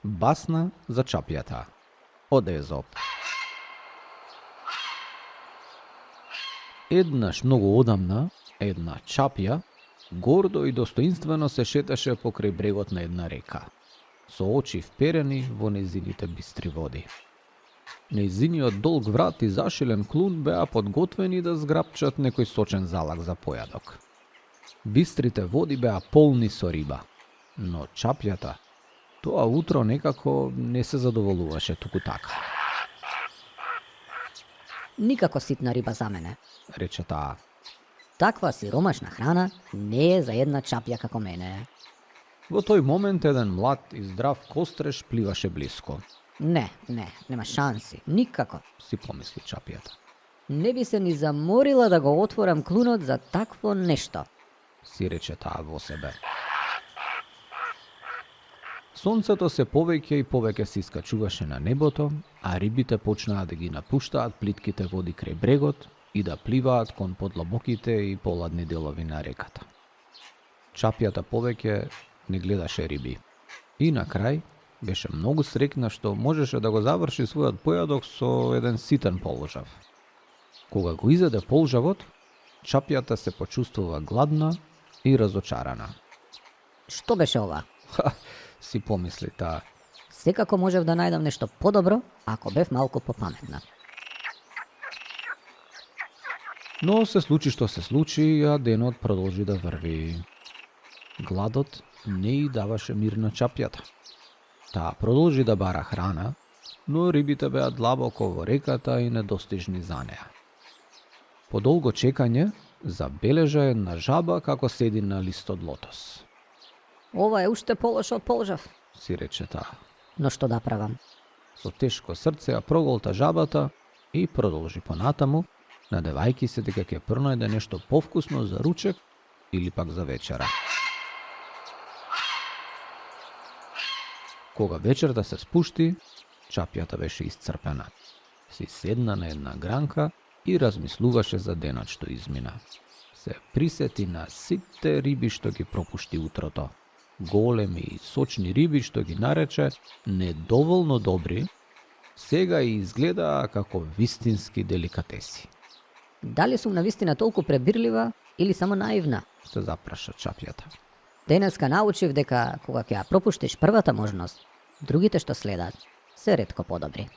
Басна за чапјата од Езоп. Еднаш многу одамна, една чапја гордо и достоинствено се шеташе покрај брегот на една река, со очи вперени во нејзините бистри води. Нејзиниот долг врат и зашилен клун беа подготвени да зграпчат некој сочен залак за појадок. Бистрите води беа полни со риба, но чапјата тоа утро некако не се задоволуваше туку така. Никако ситна риба за мене. Рече таа. Таква сиромашна храна не е за една чапја како мене. Во тој момент еден млад и здрав костреш пливаше блиско. Нема шанси, никако. Си помисли чапјата. Не би се ни заморила да го отворам клунот за такво нешто. Си рече таа во себе. Сонцето се повеќе и повеќе се искачуваше на небото, а рибите почнаа да ги напуштаат плитките води крај брегот и да пливаат кон подлабоките и поладни делови на реката. Чапјата повеќе не гледаше риби. И на крај беше многу среќна што можеше да го заврши својот појадок со еден ситен полжав. Кога го изеде полжавот, чапјата се почувствува гладна и разочарана. Што беше ова? Си помисли таа. Секако можев да најдам нешто подобро, ако бев малку попаметна. Но се случи што се случи, а денот продолжи да врви. Гладот не и даваше мир на чапјата. Таа продолжи да бара храна, но рибите беа длабоко во реката и недостижни за неа. По долго чекање, забележа една жаба како седи на лист од лотос. Ова е уште полош од полжав, Си рече таа. но што да правам? Со тешко срце ја проголта жабата и продолжи понатаму, надевајки се дека ќе пронајде нешто повкусно за ручек или пак за вечера. Кога вечерта се спушти, чапјата беше исцрпена. Си седна на една гранка и размислуваше за денот што измина. Се присети на сите риби што ги пропушти утрото. Големи и сочни риби што ги нарече недоволно добри, сега и изгледаа како вистински деликатеси. Дали сум навистина толку пребирлива или само наивна? Се запраша чапјата. Денеска научив дека кога ќе ја пропуштиш првата можност, другите што следат се ретко подобри.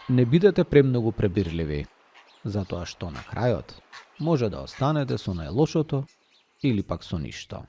Не бидете премногу пребирливи, затоа што на крајот може да останете со најлошото или пак со ништо.